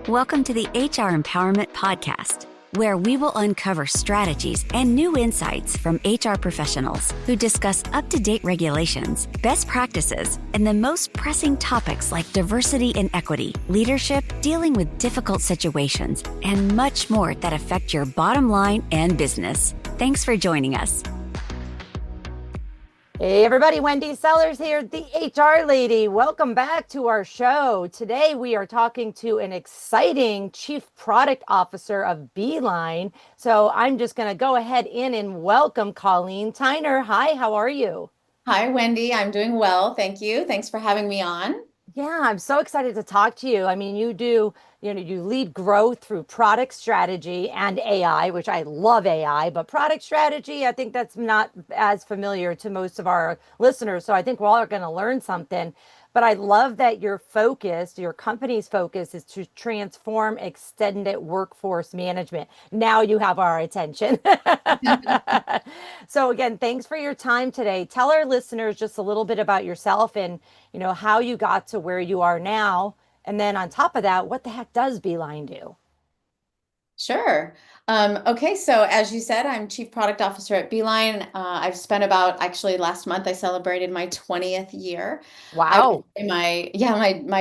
Welcome to the HR Empowerment Podcast, where we will uncover strategies and new insights from HR professionals who discuss up-to-date regulations, best practices, and the most pressing topics like diversity and equity, leadership, dealing with difficult situations, and much more that affect your bottom line and business. Thanks for joining us. Hey everybody, Wendy Sellers here, the HR lady. Welcome back to our show. Today we are talking to an exciting Chief Product Officer of Beeline. So I'm just going to go ahead and welcome Colleen Tiner. Hi, how are you? Hi, Wendy. I'm doing well. Thank you. Thanks for having me on. Yeah, I'm so excited to talk to you. I mean, you lead growth through product strategy and AI, which I love AI, but product strategy, I think that's not as familiar to most of our listeners. So I think we're all going to learn something. But I love that your company's focus is to transform extended workforce management. Now you have our attention. So again, thanks for your time today. Tell our listeners just a little bit about yourself and, how you got to where you are now. And then on top of that, what the heck does Beeline do? Sure. Okay, so as you said, I'm Chief Product Officer at Beeline. I've spent actually last month, I celebrated my 20th year. Wow. My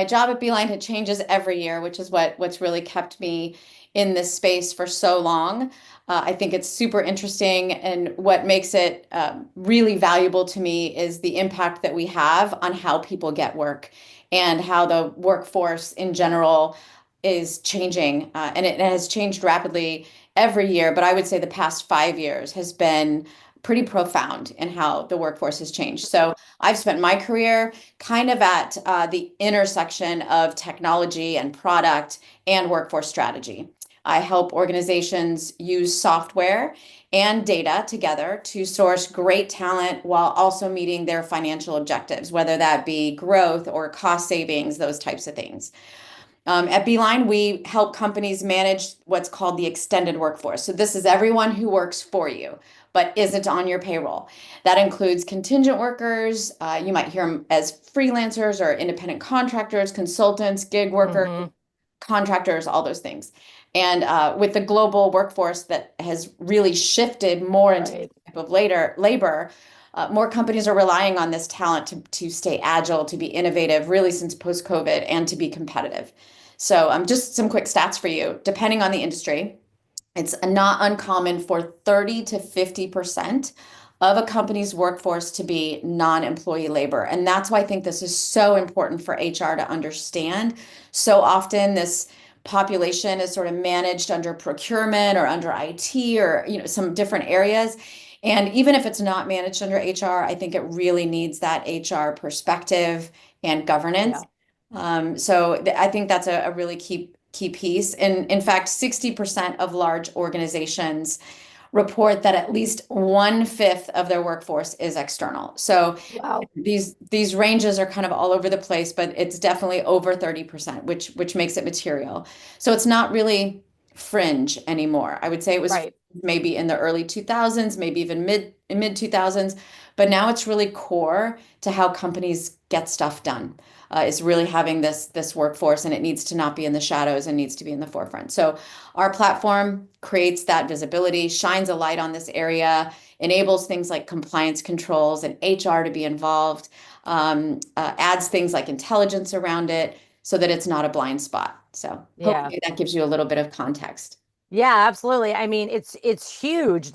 job at Beeline, it changes every year, which is what's really kept me in this space for so long. I think it's super interesting, and what makes it really valuable to me is the impact that we have on how people get work and how the workforce in general is changing. And it has changed rapidly every year, but I would say the past 5 years has been pretty profound in how the workforce has changed. So I've spent my career kind of at the intersection of technology and product and workforce strategy. I help organizations use software and data together to source great talent while also meeting their financial objectives, whether that be growth or cost savings, those types of things. At Beeline, we help companies manage what's called the extended workforce. So this is everyone who works for you, but isn't on your payroll. That includes contingent workers. You might hear them as freelancers or independent contractors, consultants, gig workers, contractors, all those things. And with the global workforce that has really shifted more into the type of labor, more companies are relying on this talent to stay agile, to be innovative, really since post-COVID, and to be competitive. So just some quick stats for you. Depending on the industry, it's not uncommon for 30 to 50% of a company's workforce to be non-employee labor. And that's why I think this is so important for HR to understand. So often this population is sort of managed under procurement or under IT or some different areas. And even if it's not managed under HR, I think it really needs that HR perspective and governance. I think that's a really key piece. And in fact, 60% of large organizations report that at least 1/5 of their workforce is external. So these ranges are kind of all over the place, but it's definitely over 30%, which makes it material. So it's not really fringe anymore. I would say it was maybe in the early 2000s, maybe even mid 2000s, but now it's really core to how companies get stuff done. Is really having this workforce, and it needs to not be in the shadows and needs to be in the forefront. So our platform creates that visibility, shines a light on this area, enables things like compliance controls and HR to be involved, adds things like intelligence around it so that it's not a blind spot. So hopefully that gives you a little bit of context. Yeah, absolutely. I mean, it's huge.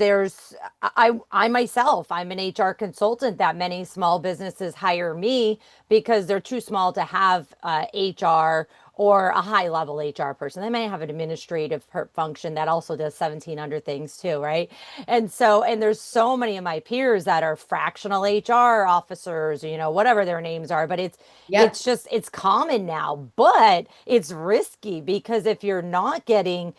I myself, I'm an HR consultant that many small businesses hire me because they're too small to have HR or a high level HR person. They may have an administrative function that also does 17 other things too, right? And there's so many of my peers that are fractional HR officers, whatever their names are, but it's common now, but it's risky because if you're not getting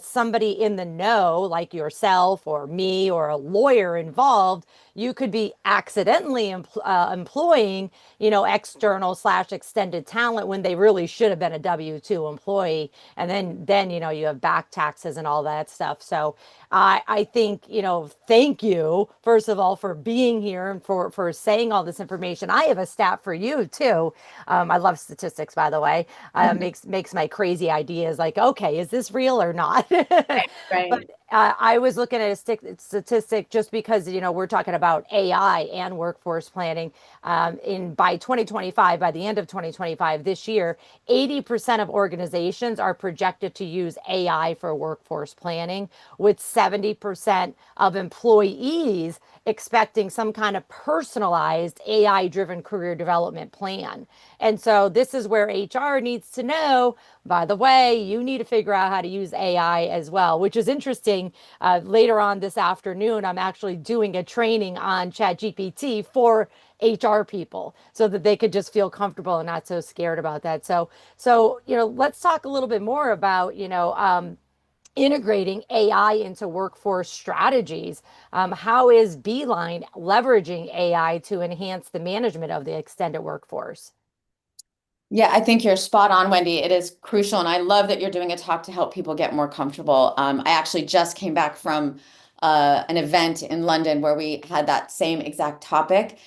somebody in the know like yourself or me or a lawyer involved, you could be accidentally employing, external slash extended talent when they really should have been a W-2 employee. And then, you have back taxes and all that stuff. So I think, thank you, first of all, for being here and for saying all this information. I have a stat for you too. I love statistics, by the way. Makes my crazy ideas like, okay, is this real or not? But Right. I was looking at a statistic just because, we're talking about AI and workforce planning. By 2025, by the end of 2025, this year, 80% of organizations are projected to use AI for workforce planning, with 70% of employees expecting some kind of personalized AI driven career development plan. And so this is where HR needs to know, by the way, you need to figure out how to use AI as well, which is interesting. Later on this afternoon, I'm actually doing a training on ChatGPT for HR people so that they could just feel comfortable and not so scared about that. So, let's talk a little bit more about, integrating AI into workforce strategies. How is Beeline leveraging AI to enhance the management of the extended workforce? Yeah, I think you're spot on, Wendy. It is crucial, and I love that you're doing a talk to help people get more comfortable. I actually just came back from an event in London where we had that same exact topic.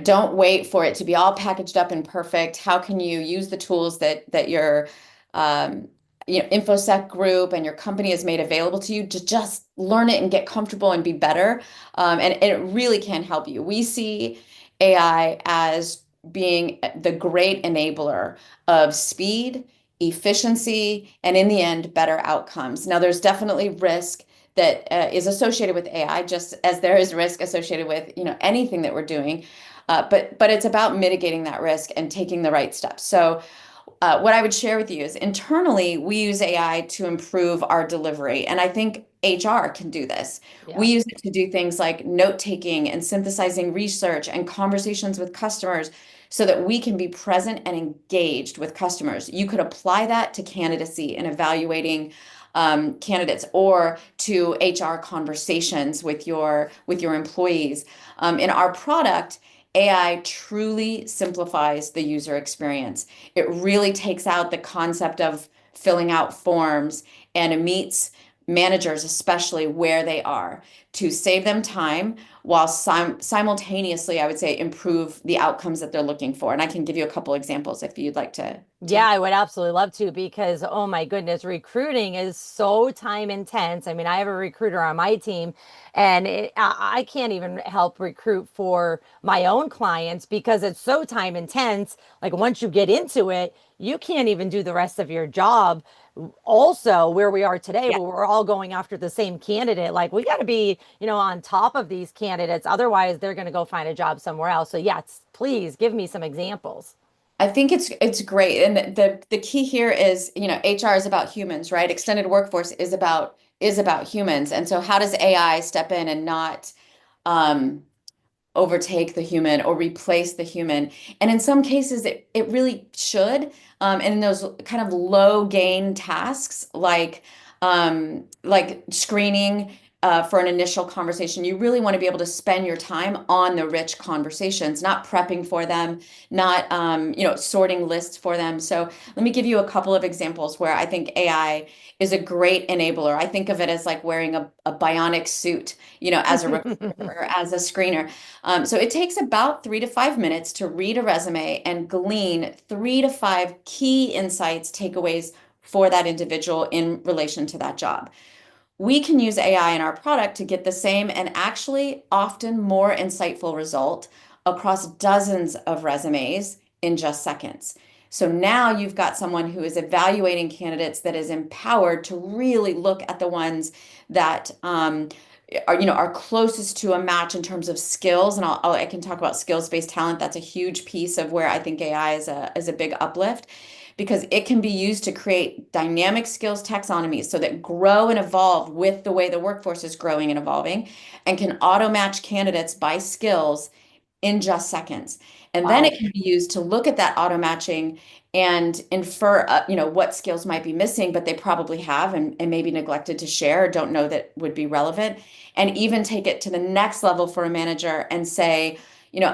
Don't wait for it to be all packaged up and perfect. How can you use the tools that your um, InfoSec group and your company has made available to you to just learn it and get comfortable and be better? And it really can help you. We see AI as being the great enabler of speed, efficiency, and in the end, better outcomes. Now, there's definitely risk that is associated with AI, just as there is risk associated with anything that we're doing. But it's about mitigating that risk and taking the right steps. So what I would share with you is internally, we use AI to improve our delivery. And I think HR can do this. We Yeah. use it to do things like note taking and synthesizing research and conversations with customers so that we can be present and engaged with customers. You could apply that to candidacy and evaluating candidates or to HR conversations with your employees. In our product, AI truly simplifies the user experience. It really takes out the concept of filling out forms and it meets managers, especially where they are, to save them time while simultaneously, I would say, improve the outcomes that they're looking for. And I can give you a couple examples if you'd like to Yeah, I would absolutely love to because, oh my goodness, recruiting is so time intense. I mean, I have a recruiter on my team and I can't even help recruit for my own clients because it's so time intense. Like once you get into it, you can't even do the rest of your job. Also, where we are today, Yeah. where we're all going after the same candidate, like we got to be, on top of these candidates. Otherwise, they're going to go find a job somewhere else. So, yes, please give me some examples. I think it's great. And the key here is, HR is about humans, right? Extended workforce is about humans. And so how does AI step in and not um, overtake the human or replace the human? And in some cases, it really should. And in those kind of low gain tasks, like screening for an initial conversation, you really want to be able to spend your time on the rich conversations, not prepping for them, not sorting lists for them. So let me give you a couple of examples where I think AI is a great enabler. I think of it as like wearing a bionic suit, as a recruiter or as a screener. So it takes about 3 to 5 minutes to read a resume and glean 3 to 5 key insights, takeaways for that individual in relation to that job. We can use AI in our product to get the same and actually often more insightful result across dozens of resumes in just seconds. So now you've got someone who is evaluating candidates that is empowered to really look at the ones that are closest to a match in terms of skills. And I can talk about skills-based talent. That's a huge piece of where I think AI is a big uplift because it can be used to create dynamic skills taxonomies so that grow and evolve with the way the workforce is growing and evolving and can auto match candidates by skills in just seconds. And then Wow. it can be used to look at that auto matching and infer, what skills might be missing, but they probably have and maybe neglected to share or don't know that would be relevant. And even take it to the next level for a manager and say,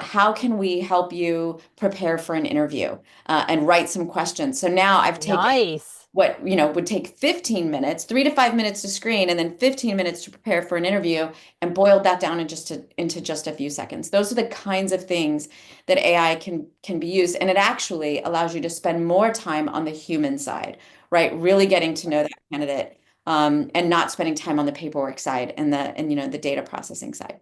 how can we help you prepare for an interview and write some questions? So now I've taken Nice. what would take 15 minutes, 3 to 5 minutes to screen, and then 15 minutes to prepare for an interview, and boiled that down into just a few seconds. Those are the kinds of things that AI can be used, and it actually allows you to spend more time on the human side, right? Really getting to know that candidate, and not spending time on the paperwork side and the data processing side.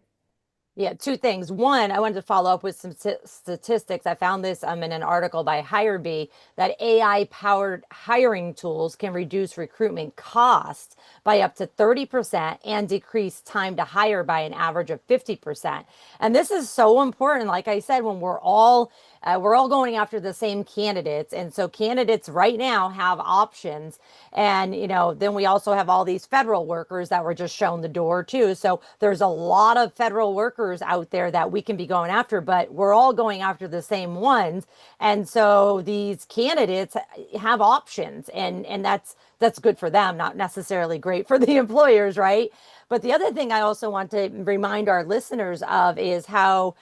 Yeah, two things. One, I wanted to follow up with some statistics. I found this in an article by HireBee that AI-powered hiring tools can reduce recruitment costs by up to 30% and decrease time to hire by an average of 50%. And this is so important. Like I said, when we're all going after the same candidates, and so candidates right now have options, and then we also have all these federal workers that were just shown the door too. So there's a lot of federal workers out there that we can be going after, but we're all going after the same ones. And so these candidates have options, and that's good for them, not necessarily great for the employers, right? But the other thing I also want to remind our listeners of is how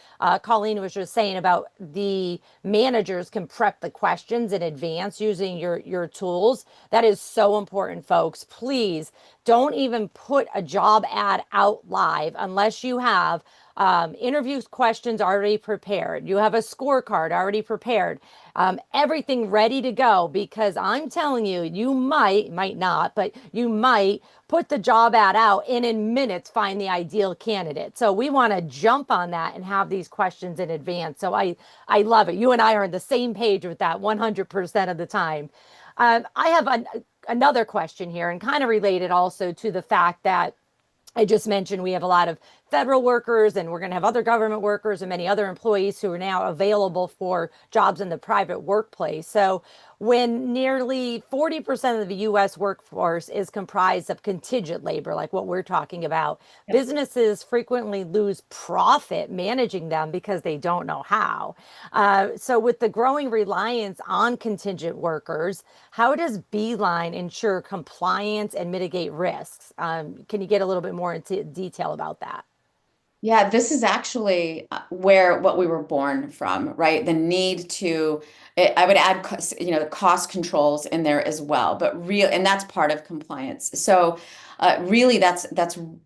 Colleen was just saying about the managers can prep the questions in advance using your tools. That is so important, folks. Please don't even put a job ad out live unless you have interview questions already prepared. You have a scorecard already prepared. Everything ready to go, because I'm telling you, you might not, but you might put the job ad out and in minutes find the ideal candidate. So we want to jump on that and have these questions in advance. So I love it. You and I are on the same page with that 100% of the time. I have another question here, and kind of related also to the fact that I just mentioned we have a lot of federal workers, and we're going to have other government workers and many other employees who are now available for jobs in the private workplace. So when nearly 40% of the US workforce is comprised of contingent labor, like what we're talking about, businesses frequently lose profit managing them because they don't know how. So with the growing reliance on contingent workers, how does Beeline ensure compliance and mitigate risks? Can you get a little bit more into detail about that? Yeah, this is actually where what we were born from, right? The need to, I would add, the cost controls in there as well, and that's part of compliance. So, really, that's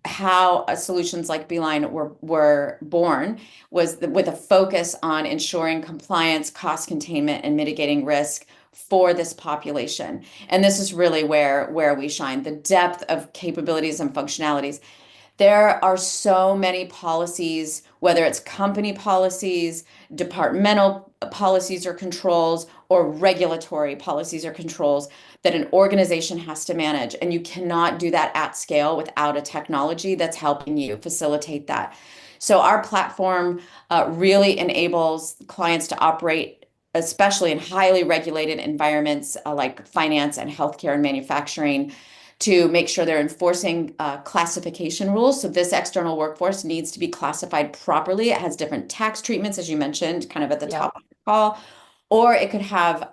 how solutions like Beeline were born, was with a focus on ensuring compliance, cost containment, and mitigating risk for this population. And this is really where we shine, the depth of capabilities and functionalities. There are so many policies, whether it's company policies, departmental policies or controls, or regulatory policies or controls that an organization has to manage. And you cannot do that at scale without a technology that's helping you facilitate that. So our platform really enables clients to operate, especially in highly regulated environments like finance and healthcare and manufacturing, to make sure they're enforcing classification rules. So this external workforce needs to be classified properly. It has different tax treatments, as you mentioned, kind of at the Yep. top of the call. Or it could have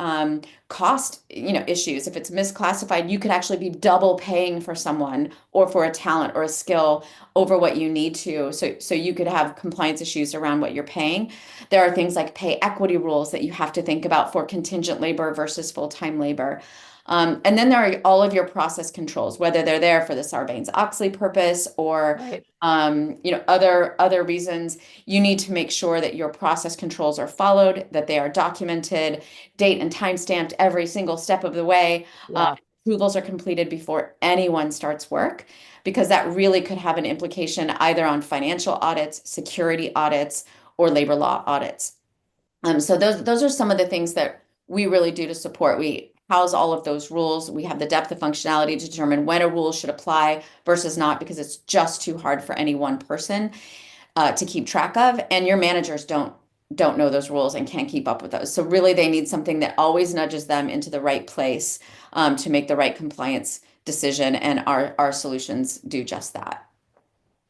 cost, issues. If it's misclassified, you could actually be double paying for someone or for a talent or a skill over what you need to. So you could have compliance issues around what you're paying. There are things like pay equity rules that you have to think about for contingent labor versus full-time labor. And then there are all of your process controls, whether they're there for the Sarbanes-Oxley purpose or Right. other reasons. You need to make sure that your process controls are followed, that they are documented, date and time stamped every single step of the way. Yeah. Approvals are completed before anyone starts work, because that really could have an implication either on financial audits, security audits, or labor law audits. So those are some of the things that we really do to support. We house all of those rules. We have the depth of functionality to determine when a rule should apply versus not, because it's just too hard for any one person to keep track of, and your managers don't know those rules and can't keep up with those. So really, they need something that always nudges them into the right place to make the right compliance decision, and our solutions do just that.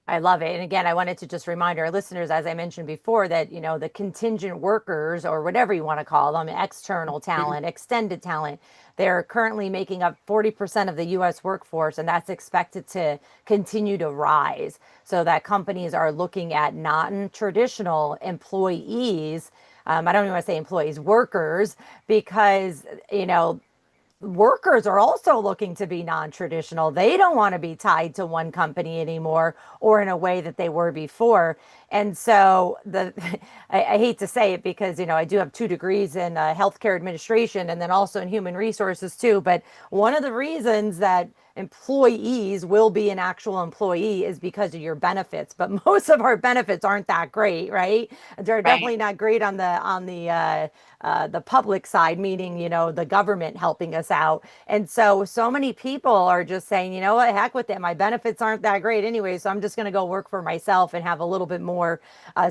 I love it. And again, I wanted to just remind our listeners, as I mentioned before, that, the contingent workers or whatever you want to call them, external talent, extended talent, they're currently making up 40% of the US workforce, and that's expected to continue to rise. So that companies are looking at non-traditional employees. I don't even want to say employees, workers, because, workers are also looking to be non-traditional. They don't want to be tied to one company anymore or in a way that they were before. And so I hate to say it because, I do have 2 degrees in healthcare administration and then also in human resources too. But one of the reasons that employees will be an actual employee is because of your benefits. But most of our benefits aren't that great, right? They're Right. definitely not great on the public side, meaning, the government helping us out. And so many people are just saying, you know what, heck with it. My benefits aren't that great anyway. So I'm just going to go work for myself and have a little bit more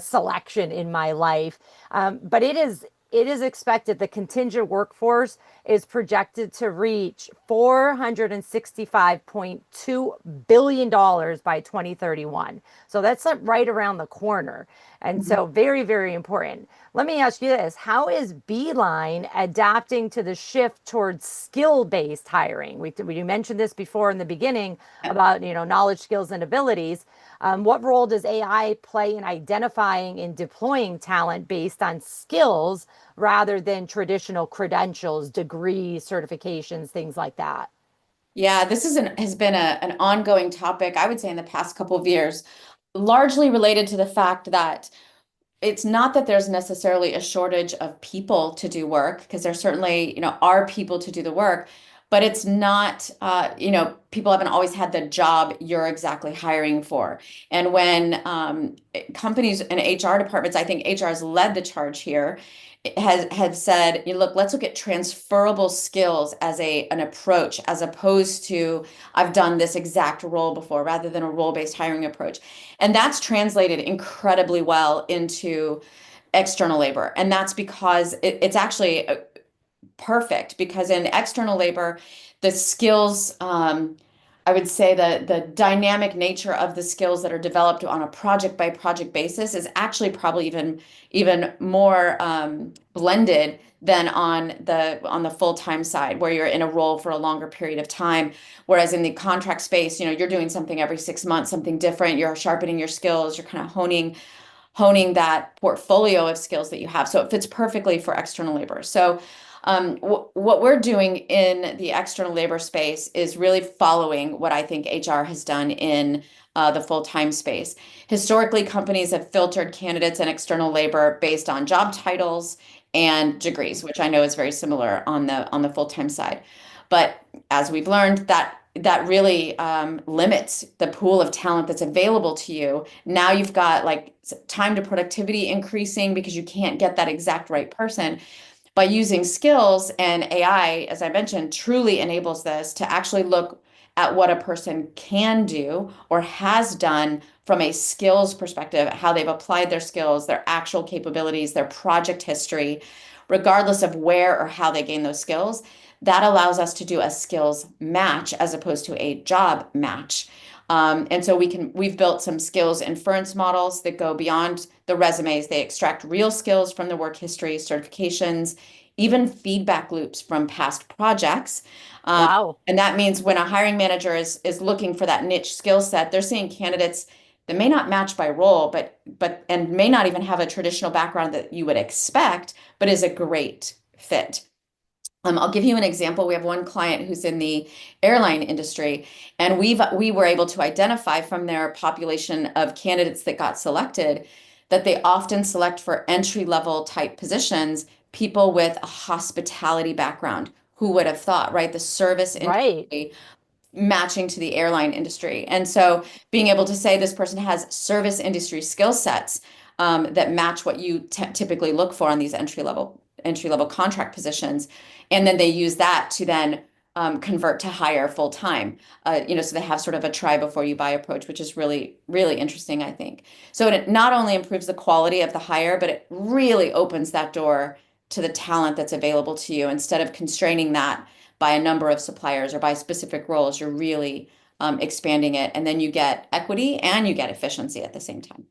selection in my life. But it is expected the contingent workforce is projected to reach $465.2 billion by 2031. So that's like right around the corner. And so very, very important. Let me ask you this. How is Beeline adapting to the shift towards skill-based hiring? We mentioned this before in the beginning about, knowledge, skills, and abilities. What role does AI play in identifying and deploying talent based on skills rather than traditional credentials, degrees, certifications, things like that? Yeah, this has been an ongoing topic, I would say, in the past couple of years, largely related to the fact that it's not that there's necessarily a shortage of people to do work, because there certainly, are people to do the work, but it's not, people haven't always had the job you're exactly hiring for. And when companies and HR departments, I think HR has led the charge here, has said, look, let's look at transferable skills as an approach, as opposed to I've done this exact role before, rather than a role-based hiring approach. And that's translated incredibly well into external labor. And that's because it's actually perfect, because in external labor, the skills, I would say the dynamic nature of the skills that are developed on a project by project basis is actually probably even more blended than on the full-time side, where you're in a role for a longer period of time. Whereas in the contract space, you're doing something every 6 months, something different. You're sharpening your skills. You're kind of honing that portfolio of skills that you have. So it fits perfectly for external labor. So what we're doing in the external labor space is really following what I think HR has done in the full-time space. Historically, companies have filtered candidates and external labor based on job titles and degrees, which I know is very similar on the full-time side. But as we've learned, that really limits the pool of talent that's available to you. Now you've got like time to productivity increasing because you can't get that exact right person. By using skills, and AI, as I mentioned, truly enables this to actually look at what a person can do or has done from a skills perspective, how they've applied their skills, their actual capabilities, their project history, regardless of where or how they gain those skills. That allows us to do a skills match as opposed to a job match. And so we've built some skills inference models that go beyond the resumes. They extract real skills from the work history, certifications, even feedback loops from past projects. Wow. And that means when a hiring manager is looking for that niche skill set, they're seeing candidates that may not match by role, but and may not even have a traditional background that you would expect, but is a great fit. I'll give you an example. We have one client who's in the airline industry, and we were able to identify from their population of candidates that got selected that they often select for entry-level type positions people with a hospitality background. Who would have thought, right? The service Right. industry matching to the airline industry. And so being able to say this person has service industry skill sets that match what you typically look for on these entry level contract positions, and then they use that to then convert to hire full time. So they have sort of a try before you buy approach, which is really, really interesting, I think. So it not only improves the quality of the hire, but it really opens that door to the talent that's available to you. Instead of constraining that by a number of suppliers or by specific roles, you're really expanding it, and then you get equity and you get efficiency at the same time.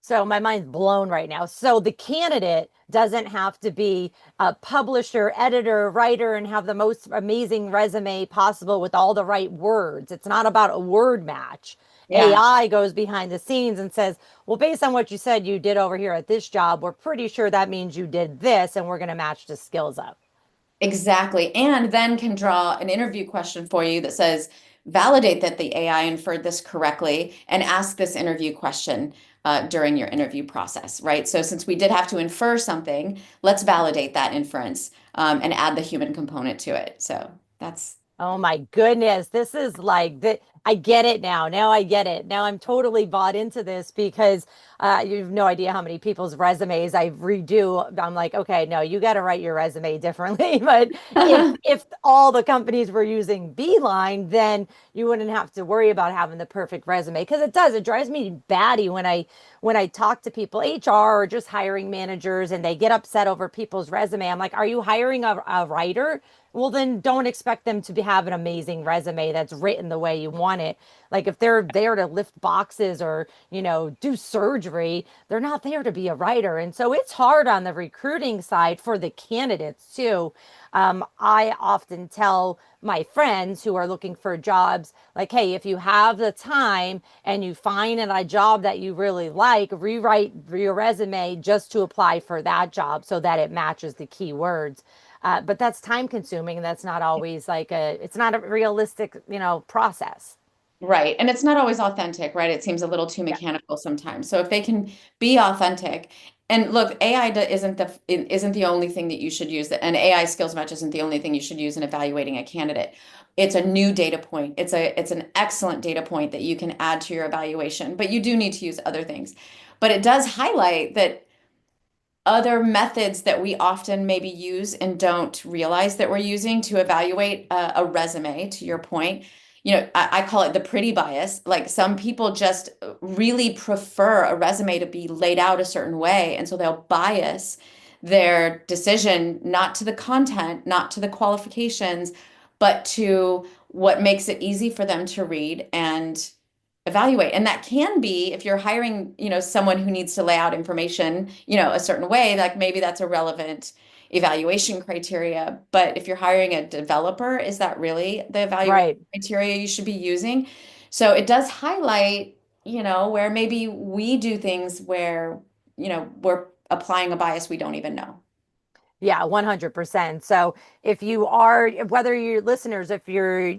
So my mind's blown right now. So the candidate doesn't have to be a publisher, editor, writer, and have the most amazing resume possible with all the right words. It's not about a word match. Yeah. AI goes behind the scenes and says, well, based on what you said you did over here at this job, we're pretty sure that means you did this, and we're going to match the skills up. Exactly. And then can draw an interview question for you that says, validate that the AI inferred this correctly and ask this interview question during your interview process, right? So since we did have to infer something, let's validate that inference and add the human component to it. So that's Oh my goodness. This is like that. I get it now. Now I get it. Now I'm totally bought into this because you have no idea how many people's resumes I redo. I'm like, okay, no, you got to write your resume differently. But if all the companies were using Beeline, then you wouldn't have to worry about having the perfect resume because it does. It drives me batty when I talk to people, HR or just hiring managers, and they get upset over people's resume. I'm like, are you hiring a writer? Well, then don't expect them to have an amazing resume that's written the way you want it. Like if they're there to lift boxes or, do surgery, they're not there to be a writer. And so it's hard on the recruiting side for the candidates too. I often tell my friends who are looking for jobs, like, hey, if you have the time and you find a job that you really like, rewrite your resume just to apply for that job so that it matches the keywords. But that's time consuming and that's not always it's not a realistic, process. right. And it's not always authentic, right? It seems a little too Yeah. mechanical sometimes. So if they can be authentic, and look, AI isn't the only thing that you should use. An AI skills match isn't the only thing you should use in evaluating a candidate. It's a new data point. It's an excellent data point that you can add to your evaluation, but you do need to use other things. But it does highlight that other methods that we often maybe use and don't realize that we're using to evaluate a resume, to your point, I call it the pretty bias. Like some people just really prefer a resume to be laid out a certain way. And so they'll bias their decision, not to the content, not to the qualifications, but to what makes it easy for them to read and evaluate. And that can be if you're hiring, someone who needs to lay out information, a certain way, like maybe that's a relevant evaluation criteria. But if you're hiring a developer, is that really the evaluation Right. criteria you should be using? So it does highlight, where maybe we do things where, we're applying a bias we don't even know. Yeah, 100%. So if you are, whether you're listeners, if you're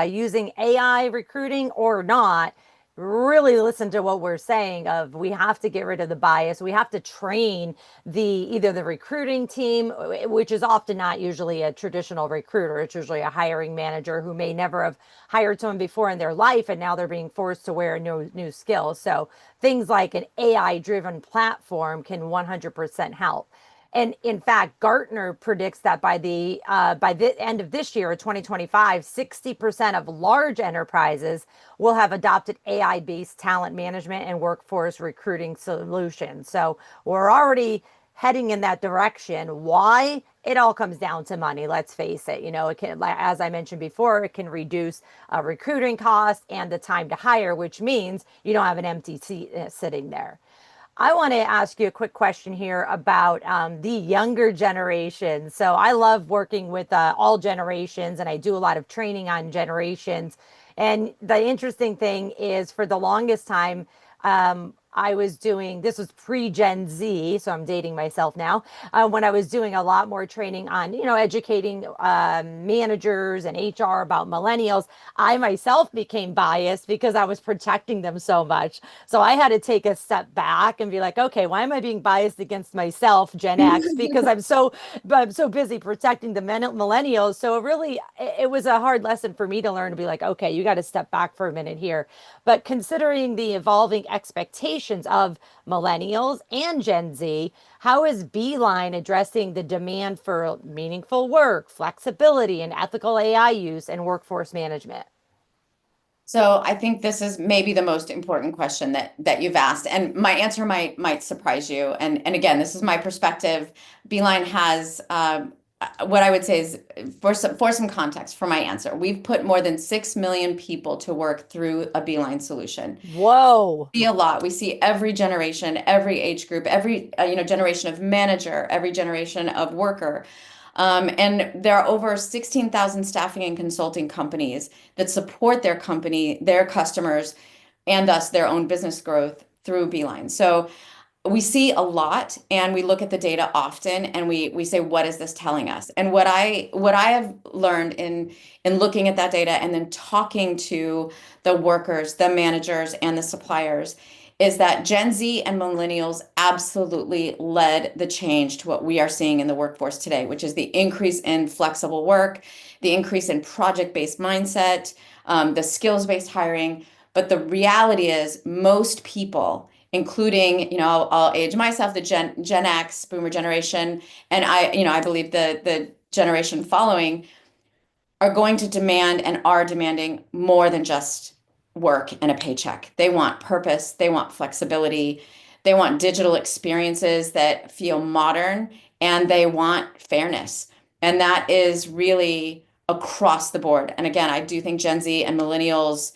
using AI recruiting or not, really listen to what we're saying of we have to get rid of the bias. We have to train either the recruiting team, which is often not usually a traditional recruiter. It's usually a hiring manager who may never have hired someone before in their life, and now they're being forced to wear new skills. So things like an AI driven platform can 100% help. And in fact, Gartner predicts that by the end of this year, 2025, 60% of large enterprises will have adopted AI-based talent management and workforce recruiting solutions. So we're already heading in that direction. Why? It all comes down to money. Let's face it. It can, as I mentioned before, it can reduce recruiting costs and the time to hire, which means you don't have an empty seat sitting there. I want to ask you a quick question here about the younger generation. So I love working with all generations, and I do a lot of training on generations. And the interesting thing is, for the longest time, I was doing this was pre-Gen Z, so I'm dating myself now. When I was doing a lot more training on, educating managers and HR about millennials, I myself became biased because I was protecting them so much. So I had to take a step back and be like, okay, why am I being biased against myself, Gen X? Because I'm so busy protecting the millennials. So it was a hard lesson for me to learn to be like, okay, you got to step back for a minute here. But considering the evolving expectations of millennials and Gen Z, how is Beeline addressing the demand for meaningful work, flexibility, and ethical AI use and workforce management? So I think this is maybe the most important question that you've asked, and my answer might surprise you. And again, this is my perspective. Beeline has what I would say is for some context for my answer, we've put more than 6 million people to work through a Beeline solution. Whoa. We see a lot. We see every generation, every age group, every generation of manager, every generation of worker. And there are over 16,000 staffing and consulting companies that support their company, their customers, and thus their own business growth through Beeline. So we see a lot and we look at the data often and we say, what is this telling us? And what I have learned in looking at that data and then talking to the workers, the managers, and the suppliers is that Gen Z and millennials absolutely led the change to what we are seeing in the workforce today, which is the increase in flexible work, the increase in project-based mindset, the skills-based hiring. But the reality is most people, including, I'll age myself, the Gen X, Boomer generation, and I believe the generation following are going to demand and are demanding more than just work and a paycheck. They want purpose, they want flexibility, they want digital experiences that feel modern, and they want fairness. And that is really across the board. And again, I do think Gen Z and millennials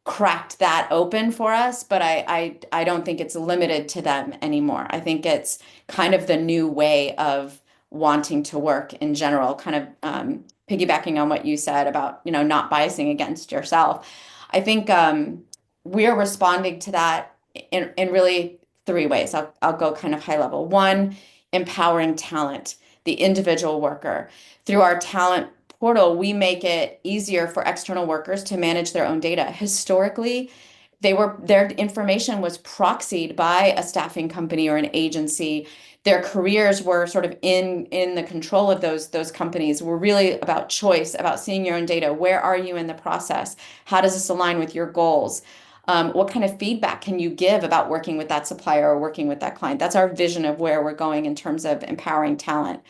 cracked that open for us, but I don't think it's limited to them anymore. I think it's kind of the new way of wanting to work in general, kind of piggybacking on what you said about, not biasing against yourself. I think we're responding to that in really three ways. I'll go kind of high level. One, empowering talent, the individual worker. Through our talent portal, we make it easier for external workers to manage their own data. Historically, their information was proxied by a staffing company or an agency. Their careers were sort of in the control of those companies. Were really about choice, about seeing your own data. Where are you in the process? How does this align with your goals? What kind of feedback can you give about working with that supplier or working with that client? That's our vision of where we're going in terms of empowering talent.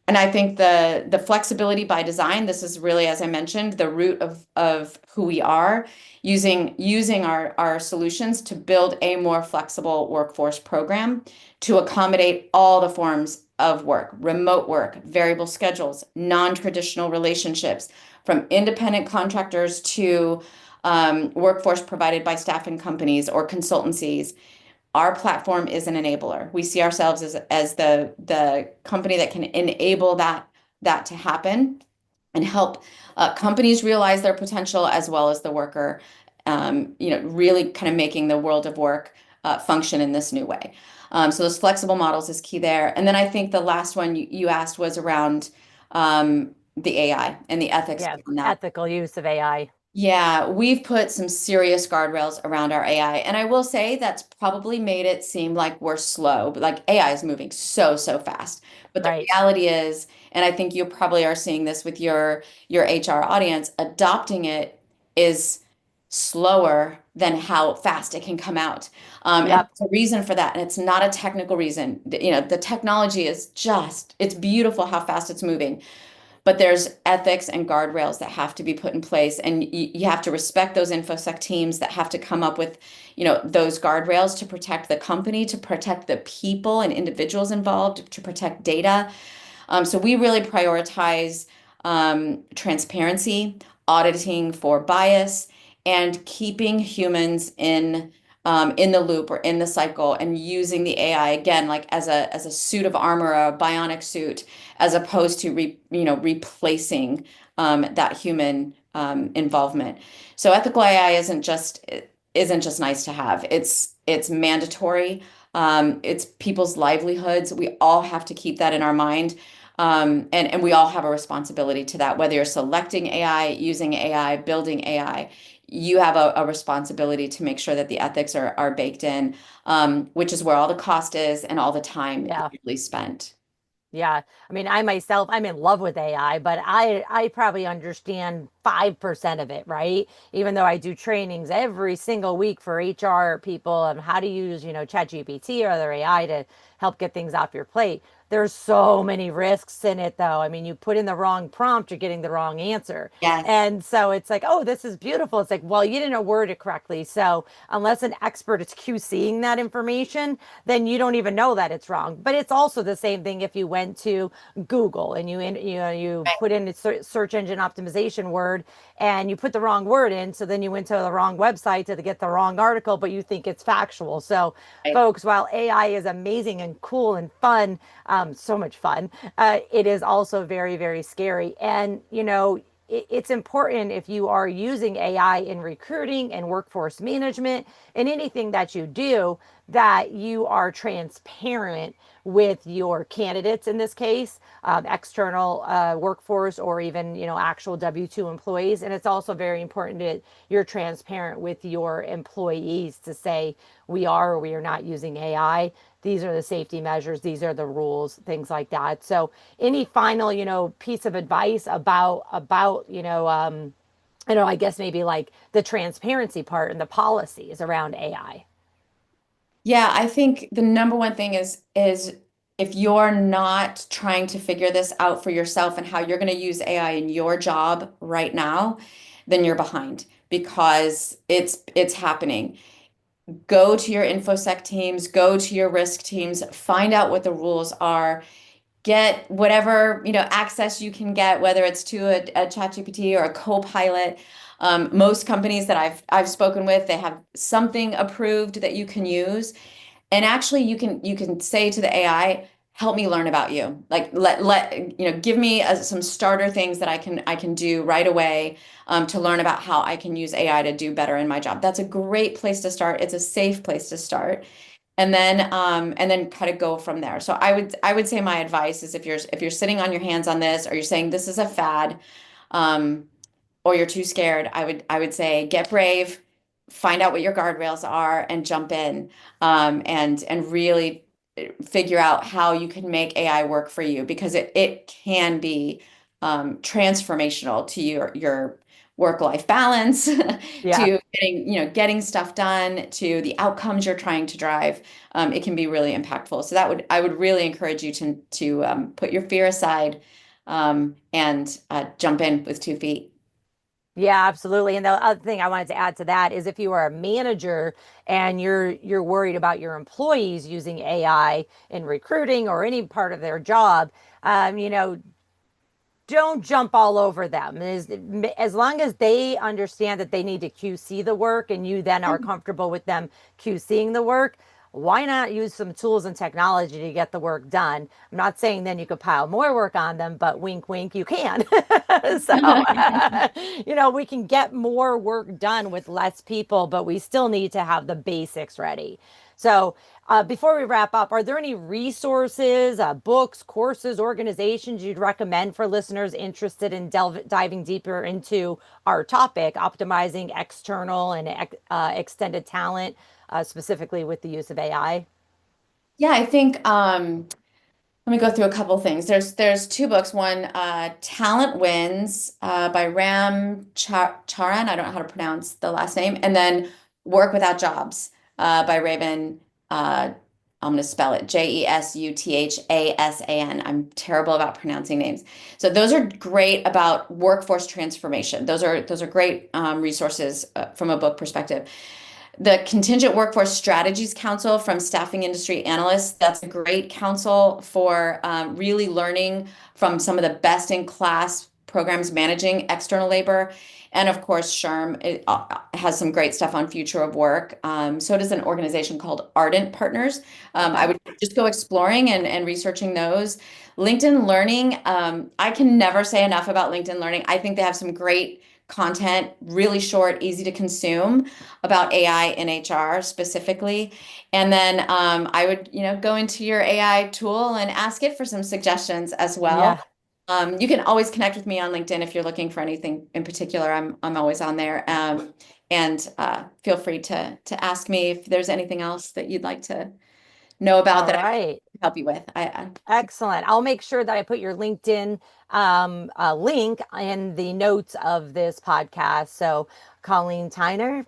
And I think the flexibility by design, this is really, as I mentioned, the root of who we are, using our solutions to build a more flexible workforce program to accommodate all the forms of work, remote work, variable schedules, non-traditional relationships, from independent contractors to workforce provided by staffing companies or consultancies. Our platform is an enabler. We see ourselves as the company that can enable that to happen and help companies realize their potential as well as the worker, really kind of making the world of work function in this new way. So those flexible models is key there. And then I think the last one you asked was around the AI and the ethics Yeah, behind that. ethical use of AI. Yeah, we've put some serious guardrails around our AI. And I will say that's probably made it seem like we're slow, but like AI is moving so fast. But the Right. reality is, and I think you probably are seeing this with your HR audience, adopting it is slower than how fast it can come out. And Yep. there's a reason for that. And it's not a technical reason. The technology is it's beautiful how fast it's moving. But there's ethics and guardrails that have to be put in place, and you have to respect those infosec teams that have to come up with, those guardrails to protect the company, to protect the people and individuals involved, to protect data. So we really prioritize transparency, auditing for bias, and keeping humans in the loop or in the cycle, and using the AI again, like as a suit of armor, a bionic suit, as opposed to replacing that human involvement. So ethical AI isn't just nice to have. It's mandatory. It's people's livelihoods. We all have to keep that in our mind. And we all have a responsibility to that, whether you're selecting AI, using AI, building AI, you have a responsibility to make sure that the ethics are baked in, which is where all the cost is and all the time is Yeah. really spent. Yeah. I mean, I myself, I'm in love with AI, but I probably understand 5% of it, right? Even though I do trainings every single week for HR people on how to use, ChatGPT or other AI to help get things off your plate. There's so many risks in it, though. I mean, you put in the wrong prompt, you're getting the wrong answer. Yes. And so it's like, oh, this is beautiful. It's like, well, you didn't word it correctly. So unless an expert is QCing that information, then you don't even know that it's wrong. But it's also the same thing if you went to Google and you put in a search engine optimization word and you put the wrong word in. So then you went to the wrong website to get the wrong article, but you think it's factual. So Right. folks, while AI is amazing and cool and fun, so much fun, it is also very, very scary. And, it's important if you are using AI in recruiting and workforce management and anything that you do, that you are transparent with your candidates in this case, external workforce, or even actual W-2 employees. And it's also very important that you're transparent with your employees to say we are or we are not using AI. These are the safety measures, these are the rules, things like that. So any final piece of advice about I guess maybe like the transparency part and the policies around AI? Yeah, I think the number one thing is if you're not trying to figure this out for yourself and how you're going to use AI in your job right now, then you're behind because it's happening. Go to your infosec teams, go to your risk teams, find out what the rules are, get whatever access you can get, whether it's to a chat GPT or a co-pilot. Most companies that I've spoken with, they have something approved that you can use. And actually you can say to the AI, help me learn about you. Like give me some starter things that I can do right away, to learn about how I can use AI to do better in my job. That's a great place to start. It's a safe place to start. And then kind of go from there. So I would say my advice is if you're sitting on your hands on this, or you're saying this is a fad, um, or you're too scared, I would say get brave, find out what your guardrails are, and jump in, and really figure out how you can make AI work for you, because it can be transformational to your work-life balance, Yeah. to getting stuff done, to the outcomes you're trying to drive. It can be really impactful. So I would really encourage you to put your fear aside, and jump in with 2 feet. Yeah, absolutely. And the other thing I wanted to add to that is if you are a manager and you're worried about your employees using AI in recruiting or any part of their job, don't jump all over them. As long as they understand that they need to QC the work and you then are comfortable with them QCing the work, why not use some tools and technology to get the work done? I'm not saying then you could pile more work on them, but wink, wink, you can. So, we can get more work done with less people, but we still need to have the basics ready. So, before we wrap up, are there any resources, books, courses, organizations you'd recommend for listeners interested in diving deeper into our topic, optimizing external and extended talent, specifically with the use of AI? Yeah, I think let me go through a couple things. There's two books. One, Talent Wins, by Charan. I don't know how to pronounce the last name. And then Work Without Jobs, by Raven. I'm going to spell it Jesuthasan. I'm terrible about pronouncing names. So those are great about workforce transformation. Those are great resources, from a book perspective. The Contingent Workforce Strategies Council from Staffing Industry Analysts, that's a great council for really learning from some of the best in class programs managing external labor. And of course, SHRM, it has some great stuff on future of work. So does an organization called Ardent Partners. I Okay. would just go exploring and researching those. LinkedIn Learning, I can never say enough about LinkedIn Learning. I think they have some great content, really short, easy to consume, about AI in HR specifically. And then I would, go into your AI tool and ask it for some suggestions as well. Yeah. You can always connect with me on LinkedIn if you're looking for anything in particular. I'm always on there. And feel free to ask me if there's anything else that you'd like to know about All that I can right. help you with. I Excellent. I'll make sure that I put your LinkedIn link in the notes of this podcast. So, Colleen Tiner,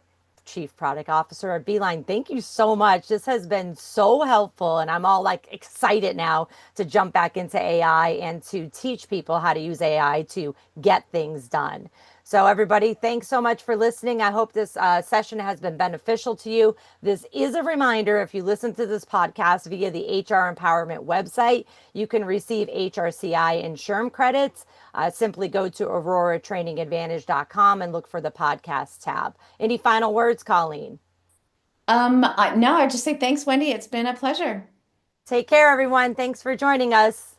Chief Product Officer at Beeline. Thank you so much. This has been so helpful, and I'm all like excited now to jump back into AI and to teach people how to use AI to get things done. So everybody, thanks so much for listening. I hope this session has been beneficial to you. This is a reminder, if you listen to this podcast via the HR Empowerment website, you can receive HRCI and SHRM credits. Simply go to auroratrainingadvantage.com and look for the podcast tab. Any final words, Colleen? No, I just say thanks, Wendy. It's been a pleasure. Take care, everyone. Thanks for joining us.